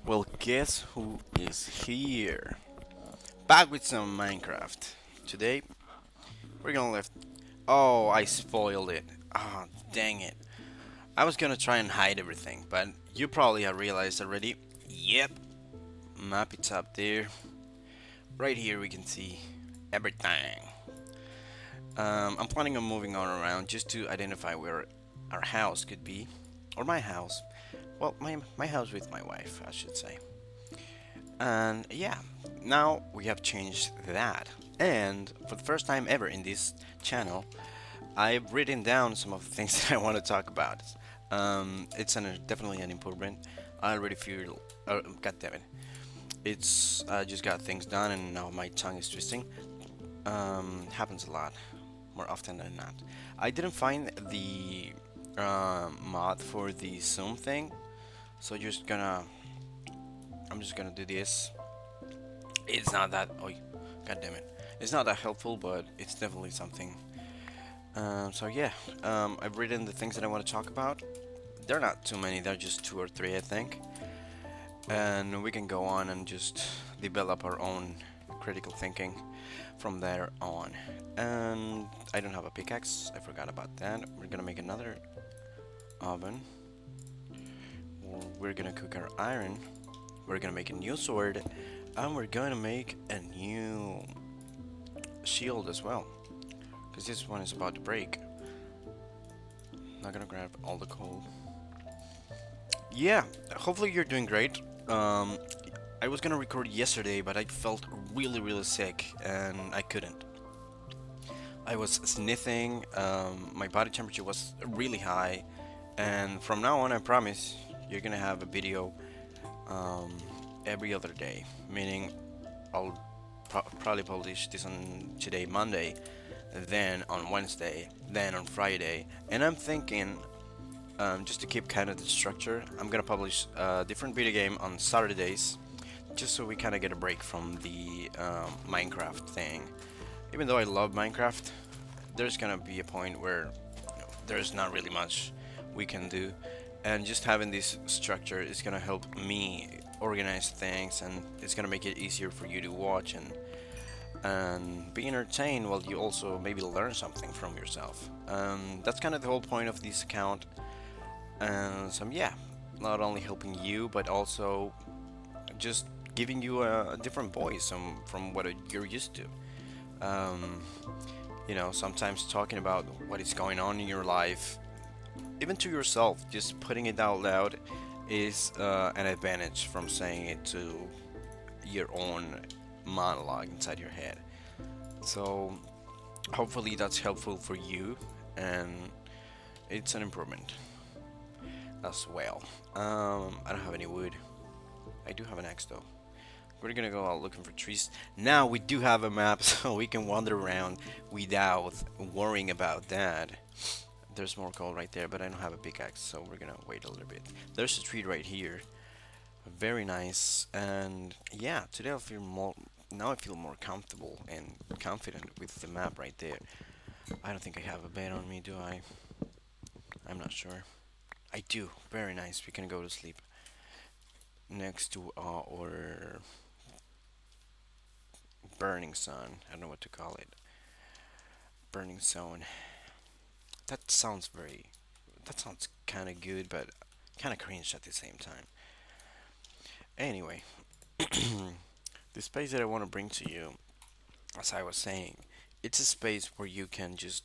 Well, guess who is here? Back with some Minecraft. Today, we're gonna lift. Oh, I spoiled it. Ah, dang it. I was gonna try and hide everything, but you probably have realized already. Yep, map it's up there. Right here, we can see everything. I'm planning on moving on around just to identify where our house could be, or my house. Well, my house with my wife, I should say. And yeah, now we have changed that. And for the first time ever in this channel, I've written down some of the things that I want to talk about. It's definitely an improvement. I already feel. God damn it. It's I just got things done and now my tongue is twisting. Happens a lot, more often than not. I didn't find the mod for the zoom thing, so I'm just gonna do this. It's not that. Oh, god damn it! It's not that helpful, but it's definitely something. So yeah, I've written the things that I want to talk about. They're not too many. They're just two or three, I think. And we can go on and just develop our own critical thinking from there on. And I don't have a pickaxe. I forgot about that. We're gonna make another oven. We're gonna cook our iron. We're gonna make a new sword, and we're gonna make a new shield as well, because this one is about to break. Not gonna grab all the coal. Yeah, hopefully you're doing great. Um, I was gonna record yesterday, but I felt really sick and I couldn't. I was sniffing, my body temperature was really high, and from now on, I promise you're gonna have a video um, every other day, meaning I'll probably publish this on today, Monday, then on Wednesday, then on Friday, and I'm thinking just to keep kind of the structure, I'm gonna publish a different video game on Saturdays, just so we kind of get a break from the Minecraft thing. Even though I love Minecraft, there's gonna be a point where there's not really much we can do, and just having this structure is gonna help me organize things, and it's gonna make it easier for you to watch and be entertained while you also maybe learn something from yourself. That's kind of the whole point of this account. And so yeah, not only helping you but also just giving you a different voice from what you're used to. Um, sometimes talking about what is going on in your life, even to yourself, just putting it out loud is an advantage from saying it to your own monologue inside your head. So hopefully that's helpful for you, and it's an improvement as well. I don't have any wood. I do have an axe though. We're gonna go out looking for trees. Now we do have a map, so we can wander around without worrying about that. There's more coal right there, but I don't have a pickaxe, so we're gonna wait a little bit. There's a tree right here. Very nice. And yeah, today I feel more. Now I feel more comfortable and confident with the map right there. I don't think I have a bed on me, do I? I'm not sure. I do. Very nice. We can go to sleep next to our burning sun. I don't know what to call it. Burning zone. That sounds very. That sounds kind of good, but kind of cringe at the same time. Anyway, the space that I want to bring to you, as I was saying, it's a space where you can just,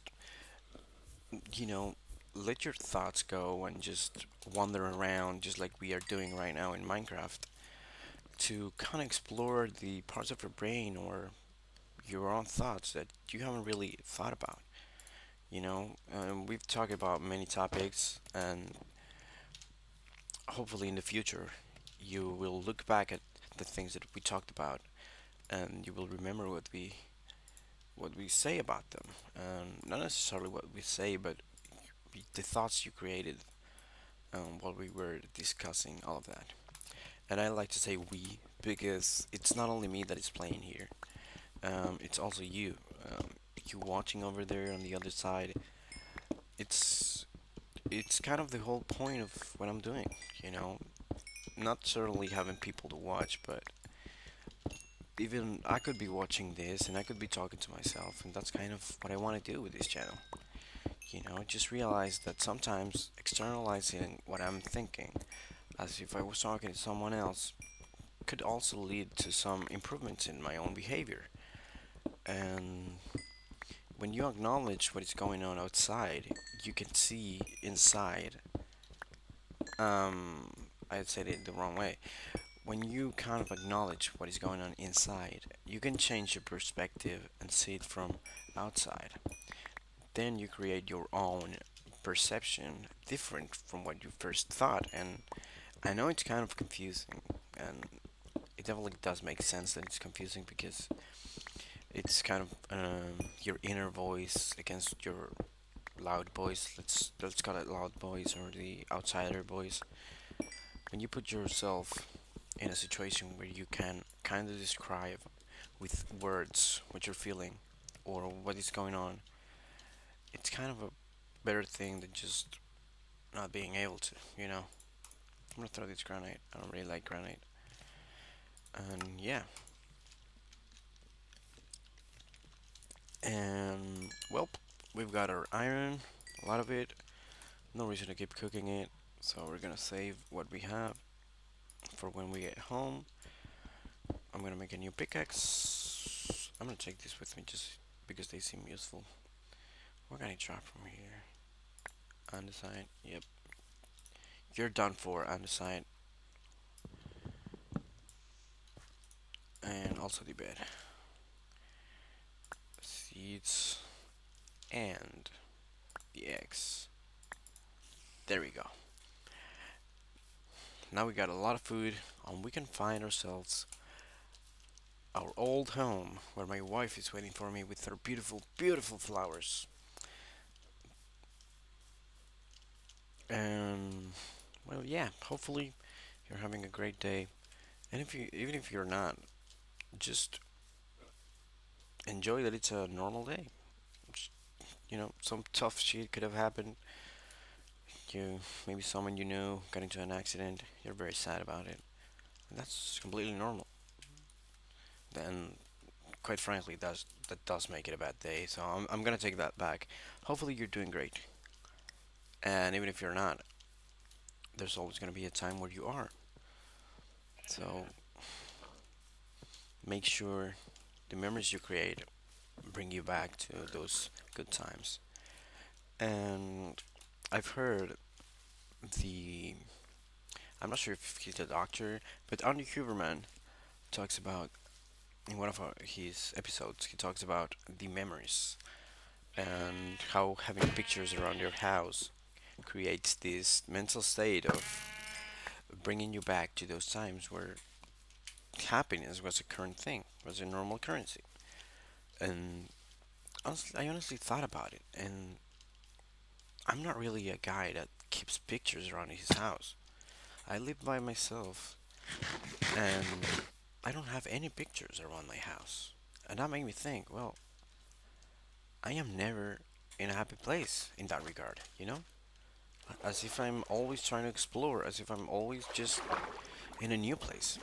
you know, let your thoughts go and just wander around, just like we are doing right now in Minecraft, to kind of explore the parts of your brain or your own thoughts that you haven't really thought about. We've talked about many topics, and hopefully in the future you will look back at the things that we talked about, and you will remember what we say about them. Not necessarily what we say, but the thoughts you created while we were discussing all of that. And I like to say we because it's not only me that is playing here. It's also you. You watching over there on the other side. It's it's kind of the whole point of what I'm doing. You know, not certainly having people to watch, but even I could be watching this and I could be talking to myself, and that's kind of what I want to do with this channel. Just realize that sometimes externalizing what I'm thinking, as if I was talking to someone else, could also lead to some improvements in my own behavior. And when you acknowledge what is going on outside, you can see inside. Um, I said it the wrong way. When you kind of acknowledge what is going on inside, you can change your perspective and see it from outside. Then you create your own perception different from what you first thought. And I know it's kind of confusing, and it definitely does make sense that it's confusing because it's kind of your inner voice against your loud voice. Let's call it loud voice or the outsider voice. When you put yourself in a situation where you can kind of describe with words what you're feeling or what is going on, it's kind of a better thing than just not being able to, you know. I'm gonna throw this granite. I don't really like granite. And yeah. And well, we've got our iron, a lot of it. No reason to keep cooking it. So we're gonna save what we have for when we get home. I'm gonna make a new pickaxe. I'm gonna take this with me just because they seem useful. What can I drop from here? Andesite. Yep. You're done for, Andesite. And also the bed. Seeds. And the eggs. There we go. Now we got a lot of food, and we can find ourselves our old home where my wife is waiting for me with her beautiful, beautiful flowers. And well, yeah, hopefully you're having a great day. And even if you're not, just enjoy that it's a normal day. Some tough shit could have happened. Maybe someone you knew got into an accident. You're very sad about it. And that's completely normal. Then, quite frankly, that does make it a bad day. So I'm gonna take that back. Hopefully you're doing great. And even if you're not, there's always gonna be a time where you are. So make sure the memories you create bring you back to those good times. And I've heard the I'm not sure if he's a doctor, but Andy Huberman talks about in one of his episodes. He talks about the memories and how having pictures around your house creates this mental state of bringing you back to those times where happiness was a current thing, was a normal currency. And honestly, I honestly thought about it, and I'm not really a guy that keeps pictures around his house. I live by myself, and I don't have any pictures around my house. And that made me think, well, I am never in a happy place in that regard, you know? As if I'm always trying to explore, as if I'm always just in a new place.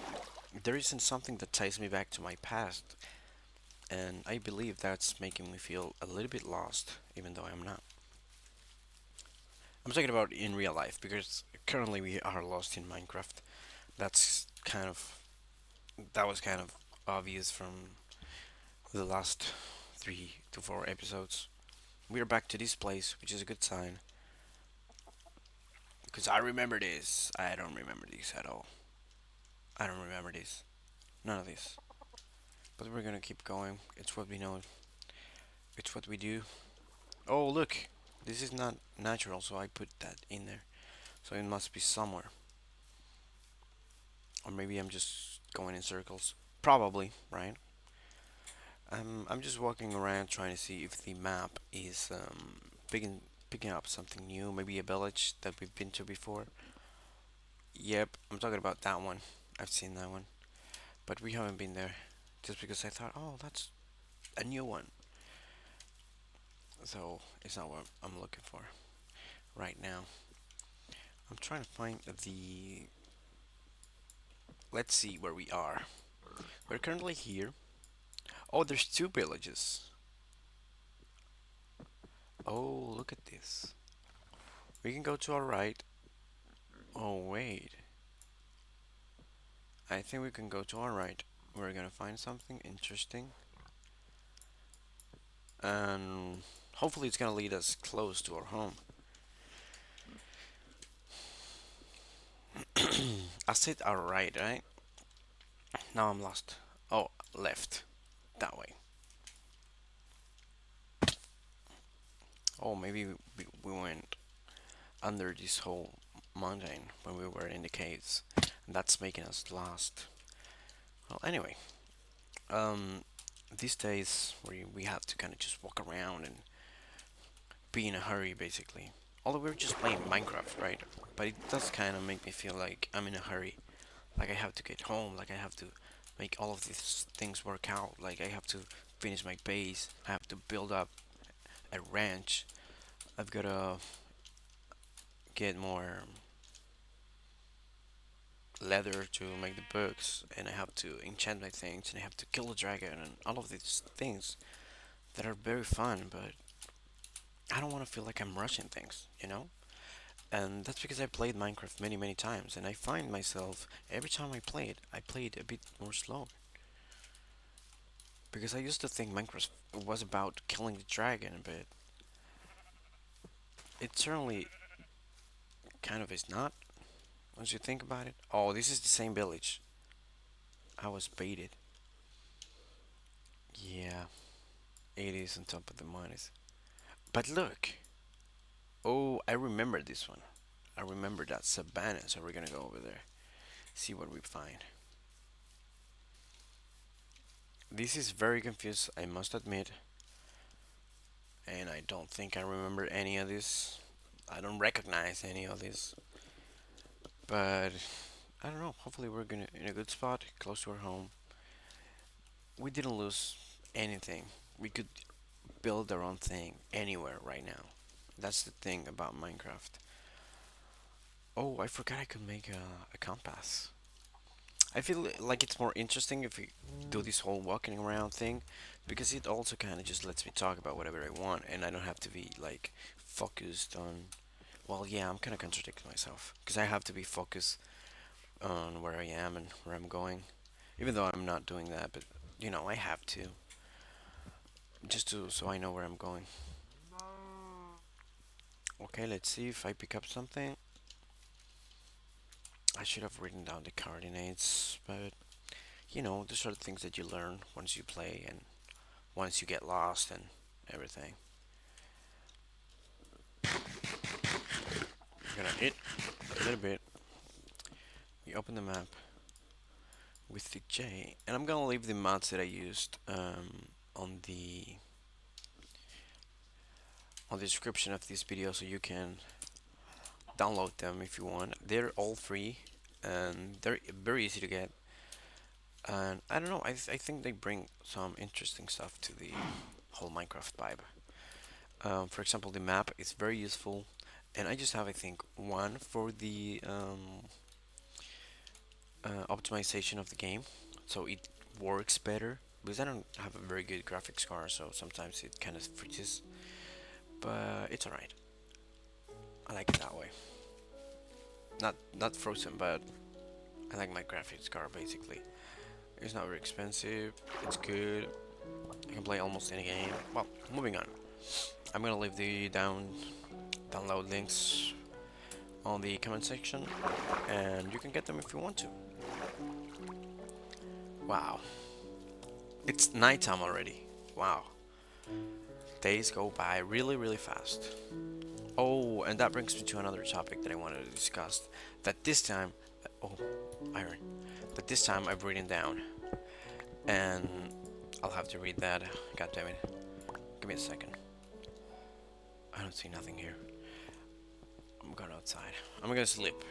There isn't something that ties me back to my past, and I believe that's making me feel a little bit lost, even though I'm not. I'm talking about in real life because currently we are lost in Minecraft. That's kind of that was kind of obvious from the last 3 to 4 episodes. We are back to this place, which is a good sign. Because I remember this. I don't remember this at all. I don't remember this. None of this. But we're gonna keep going. It's what we know. It's what we do. Oh, look. This is not natural, so I put that in there. So it must be somewhere. Or maybe I'm just going in circles. Probably, right? I'm just walking around trying to see if the map is picking up something new. Maybe a village that we've been to before. Yep, I'm talking about that one. I've seen that one. But we haven't been there. Just because I thought, oh, that's a new one. So it's not what I'm looking for right now. I'm trying to find the let's see where we are. We're currently here. Oh, there's two villages. Oh, look at this. We can go to our right. Oh, wait. I think we can go to our right. We're gonna find something interesting. And hopefully it's gonna lead us close to our home. I said our right, right? Now I'm lost. Oh, left. That way. Oh, maybe we went under this whole mountain when we were in the caves. And that's making us lost. Well, anyway, um, these days we have to kind of just walk around and be in a hurry, basically. Although we're just playing Minecraft, right? But it does kind of make me feel like I'm in a hurry. Like I have to get home, like I have to make all of these things work out. Like I have to finish my base, I have to build up a ranch. I've got to get more leather to make the books, and I have to enchant my things, and I have to kill the dragon, and all of these things that are very fun, but I don't want to feel like I'm rushing things, you know? And that's because I played Minecraft many, many times, and I find myself, every time I play it a bit more slow. Because I used to think Minecraft was about killing the dragon, but it certainly kind of is not, once you think about it. Oh, this is the same village. I was baited. Yeah, it is on top of the mines. But look! Oh, I remember this one. I remember that savannah, so we're gonna go over there. See what we find. This is very confused, I must admit. And I don't think I remember any of this. I don't recognize any of this. But I don't know. Hopefully we're gonna in a good spot, close to our home. We didn't lose anything. We could build our own thing anywhere right now. That's the thing about Minecraft. Oh, I forgot I could make a compass. I feel like it's more interesting if we do this whole walking around thing because it also kind of just lets me talk about whatever I want and I don't have to be like focused on. Well, yeah, I'm kind of contradicting myself because I have to be focused on where I am and where I'm going, even though I'm not doing that. But I have to just to so I know where I'm going. Okay, let's see if I pick up something. I should have written down the coordinates, but these are the things that you learn once you play and once you get lost and everything. We're gonna hit a little bit. We open the map with the J, and I'm gonna leave the mods that I used on the description of this video so you can download them if you want. They're all free and they're very easy to get. And I don't know, I think they bring some interesting stuff to the whole Minecraft vibe. For example, the map is very useful, and I just have, I think, one for the optimization of the game, so it works better. Because I don't have a very good graphics card, so sometimes it kind of freezes. But it's alright. I like it that way. Not frozen, but I like my graphics card basically. It's not very expensive. It's good. I can play almost any game. Well, moving on. I'm gonna leave the download links on the comment section, and you can get them if you want to. Wow, it's nighttime already. Wow, days go by really, really fast. Oh, and that brings me to another topic that I wanted to discuss. That this time, oh, iron. That this time I've written down, and I'll have to read that. God damn it! Give me a second. I don't see nothing here. I'm going outside. I'm gonna sleep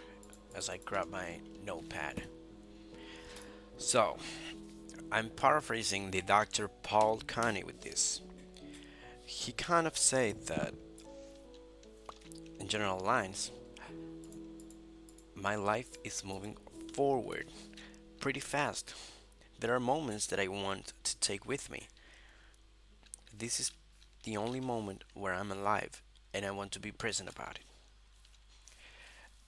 as I grab my notepad. So, I'm paraphrasing the Dr. Paul Kani with this. He kind of said that, in general lines, my life is moving forward, pretty fast. There are moments that I want to take with me. This is the only moment where I'm alive and I want to be present about it.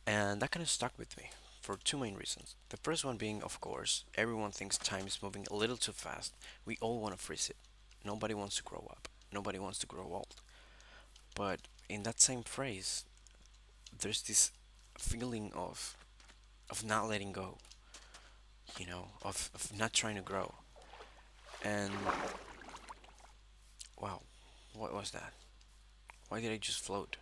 And that kind of stuck with me for two main reasons. The first one being, of course, everyone thinks time is moving a little too fast. We all want to freeze it. Nobody wants to grow up. Nobody wants to grow old. But in that same phrase, there's this feeling of not letting go, of not trying to grow. And wow, what was that? Why did I just float?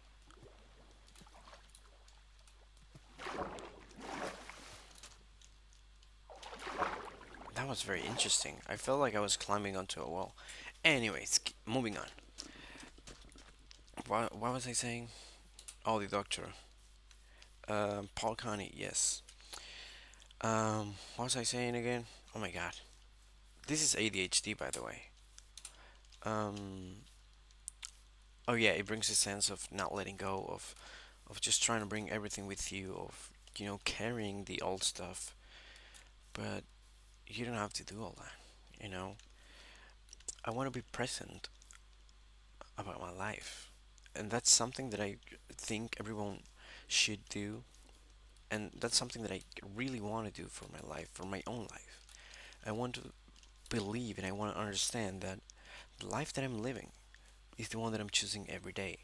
That was very interesting. I felt like I was climbing onto a wall. Anyways, moving on. What was I saying? Oh, the doctor. Paul Connie, yes. What was I saying again? Oh my god. This is ADHD, by the way. Um, oh yeah, it brings a sense of not letting go, of just trying to bring everything with you, of, carrying the old stuff. But you don't have to do all that, you know? I want to be present about my life. And that's something that I think everyone should do. And that's something that I really want to do for my life, for my own life. I want to believe and I want to understand that the life that I'm living is the one that I'm choosing every day.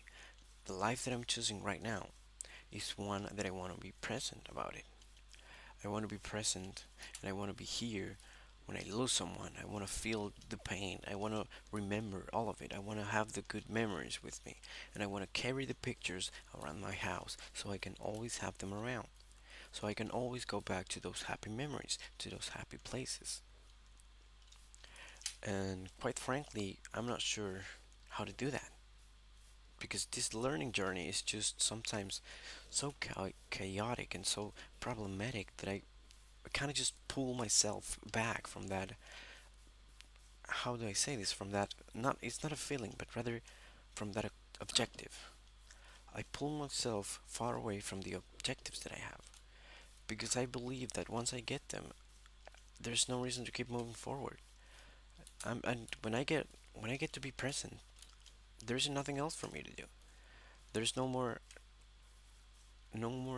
The life that I'm choosing right now is one that I want to be present about it. I want to be present and I want to be here when I lose someone. I want to feel the pain. I want to remember all of it. I want to have the good memories with me. And I want to carry the pictures around my house so I can always have them around. So I can always go back to those happy memories, to those happy places. And quite frankly, I'm not sure how to do that because this learning journey is just sometimes so chaotic and so problematic that I kind of just pull myself back from that. How do I say this? From that, not it's not a feeling, but rather from that objective. I pull myself far away from the objectives that I have because I believe that once I get them, there's no reason to keep moving forward. And when I get to be present, there's nothing else for me to do. There's no more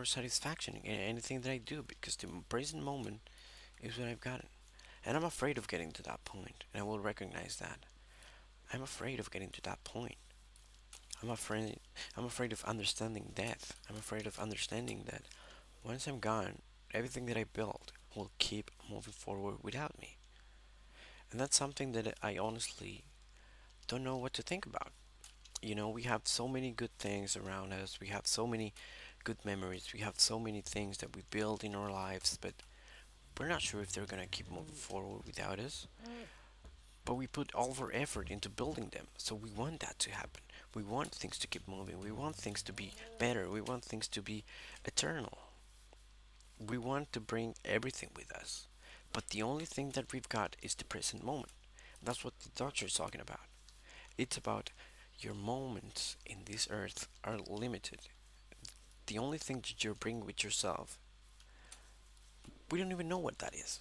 satisfaction in anything that I do because the present moment is what I've gotten. And I'm afraid of getting to that point, and I will recognize that. I'm afraid of getting to that point. I'm afraid I'm afraid of understanding death. I'm afraid of understanding that once I'm gone, everything that I built will keep moving forward without me. And that's something that I honestly don't know what to think about. We have so many good things around us. We have so many good memories. We have so many things that we build in our lives, but we're not sure if they're gonna keep moving forward without us. But we put all of our effort into building them, so we want that to happen. We want things to keep moving. We want things to be better. We want things to be eternal. We want to bring everything with us. But the only thing that we've got is the present moment. That's what the doctor is talking about. It's about your moments in this earth are limited. The only thing that you're bringing with yourself, we don't even know what that is.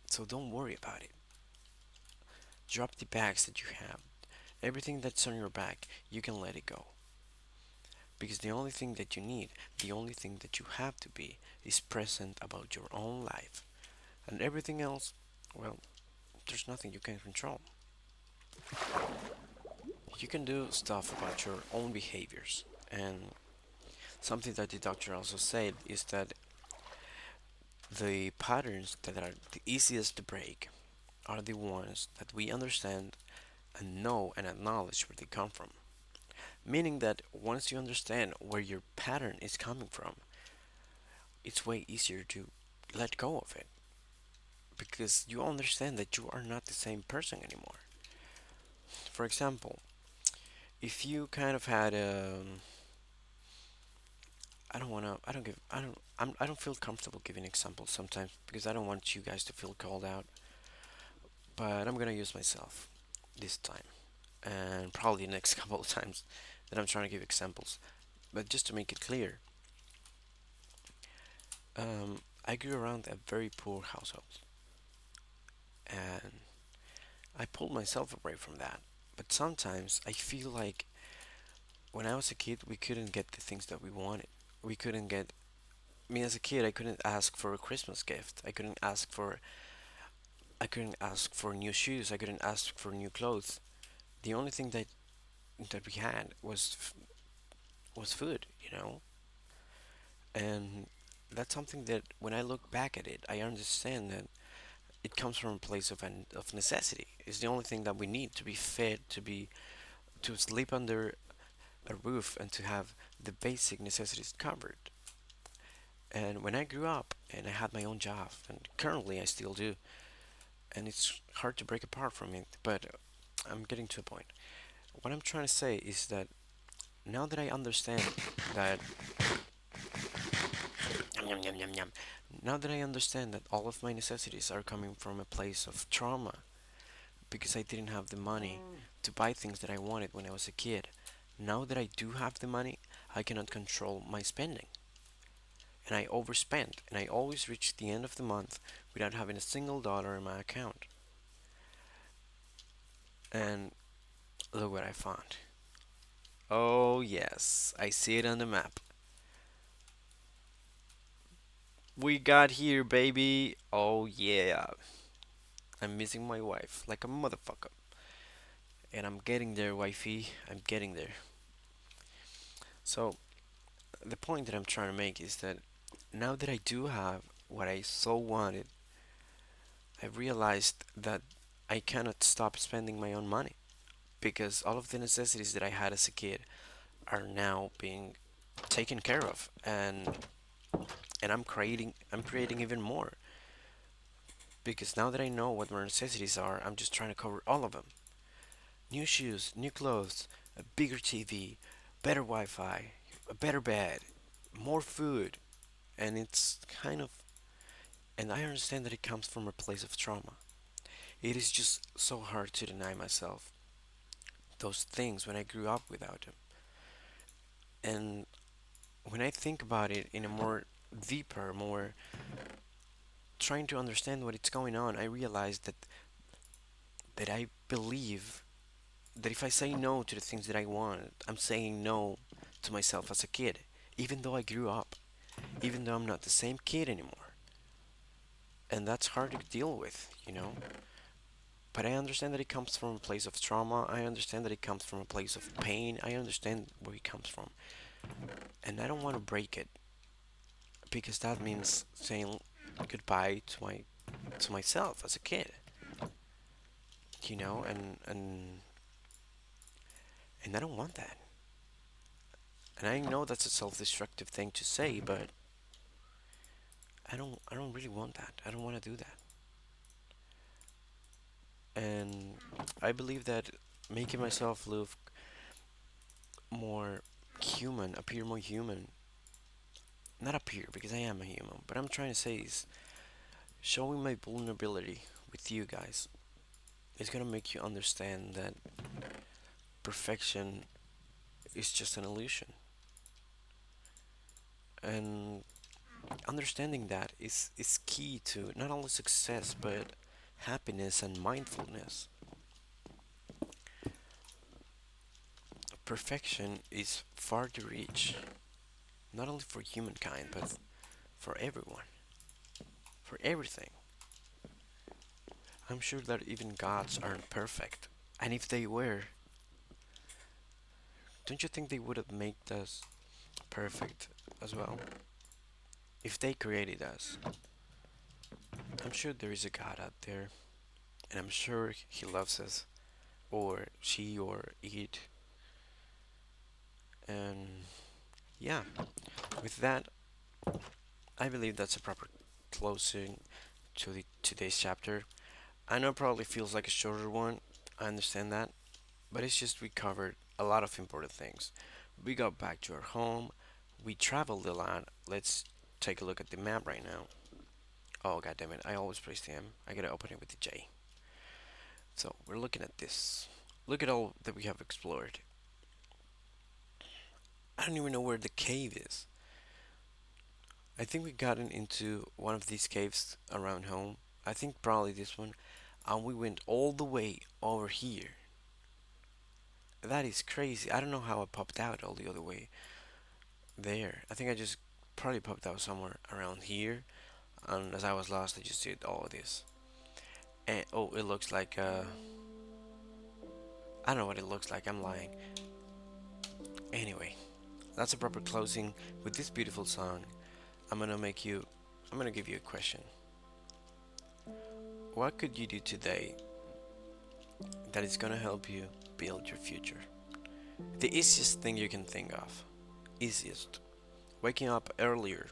So don't worry about it. Drop the bags that you have. Everything that's on your back, you can let it go. Because the only thing that you need, the only thing that you have to be, is present about your own life. And everything else, well, there's nothing you can control. You can do stuff about your own behaviors. And something that the doctor also said is that the patterns that are the easiest to break are the ones that we understand and know and acknowledge where they come from. Meaning that once you understand where your pattern is coming from, it's way easier to let go of it because you understand that you are not the same person anymore. For example, if you kind of had I don't wanna, I don't give, I don't feel comfortable giving examples sometimes because I don't want you guys to feel called out. But I'm gonna use myself this time and probably the next couple of times that I'm trying to give examples. But just to make it clear, I grew around a very poor household. and I pulled myself away from that. But sometimes I feel like when I was a kid, we couldn't get the things that we wanted. We couldn't get me as a kid. I couldn't ask for a Christmas gift. I couldn't ask for new shoes. I couldn't ask for new clothes. The only thing that we had was food, you know. And that's something that when I look back at it, I understand that it comes from a place of necessity. It's the only thing that we need to be fed, to sleep under a roof, and to have the basic necessities covered. And when I grew up and I had my own job, and currently I still do, and it's hard to break apart from it, but I'm getting to a point. What I'm trying to say is that now that I understand that, yum, yum, yum, yum, now that I understand that all of my necessities are coming from a place of trauma because I didn't have the money to buy things that I wanted when I was a kid. Now that I do have the money, I cannot control my spending. And I overspend, and I always reach the end of the month without having a single dollar in my account. And look what I found. Oh, yes, I see it on the map. We got here, baby. Oh, yeah. I'm missing my wife like a motherfucker. And I'm getting there, wifey. I'm getting there. So, the point that I'm trying to make is that now that I do have what I so wanted, I realized that I cannot stop spending my own money because all of the necessities that I had as a kid are now being taken care of, and I'm creating even more because now that I know what my necessities are, I'm just trying to cover all of them. New shoes, new clothes, a bigger TV, better Wi-Fi, a better bed, more food, and it's kind of, and I understand that it comes from a place of trauma. It is just so hard to deny myself those things when I grew up without them. And when I think about it in a more deeper, more trying to understand what is going on, I realize that I believe that if I say no to the things that I want, I'm saying no to myself as a kid, even though I grew up, even though I'm not the same kid anymore. And that's hard to deal with, you know? But I understand that it comes from a place of trauma. I understand that it comes from a place of pain. I understand where it comes from. And I don't want to break it because that means saying goodbye to myself as a kid, you know, and I don't want that. And I know that's a self-destructive thing to say, but I don't really want that. I don't want to do that. And I believe that making myself look more human, appear more human, not appear because I am a human, but I'm trying to say is showing my vulnerability with you guys is gonna make you understand that perfection is just an illusion. And understanding that is key to not only success but happiness and mindfulness. Perfection is far to reach, not only for humankind but for everyone, for everything. I'm sure that even gods aren't perfect. And if they were, don't you think they would have made us perfect as well? If they created us, I'm sure there is a God out there, and I'm sure He loves us, or she, or it. And yeah, with that, I believe that's a proper closing to the today's chapter. I know it probably feels like a shorter one. I understand that, but it's just we covered a lot of important things. We got back to our home. We traveled a lot. Let's take a look at the map right now. Oh god damn it! I always press the M. I gotta open it with the J. So we're looking at this. Look at all that we have explored. I don't even know where the cave is. I think we gotten into one of these caves around home. I think probably this one. and we went all the way over here. That is crazy. I don't know how I popped out all the other way there. I think I just probably popped out somewhere around here, and as I was lost, I just did all of this. And oh, it looks like I don't know what it looks like. I'm lying. Anyway, that's a proper closing with this beautiful song. I'm gonna make you. I'm gonna give you a question. What could you do today that is gonna help you build your future? The easiest thing you can think of. Easiest. Waking up earlier.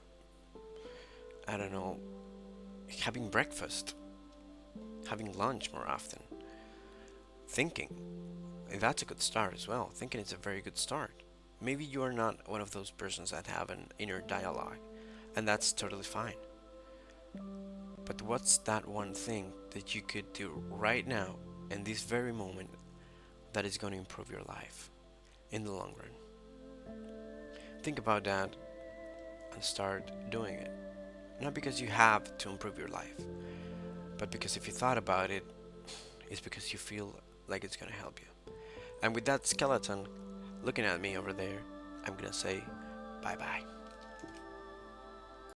I don't know. Having breakfast. Having lunch more often. Thinking. That's a good start as well. Thinking is a very good start. Maybe you are not one of those persons that have an inner dialogue, and that's totally fine. But what's that one thing that you could do right now, in this very moment, that is going to improve your life in the long run? Think about that and start doing it. Not because you have to improve your life, but because if you thought about it, it's because you feel like it's going to help you. And with that skeleton looking at me over there, I'm gonna say bye bye.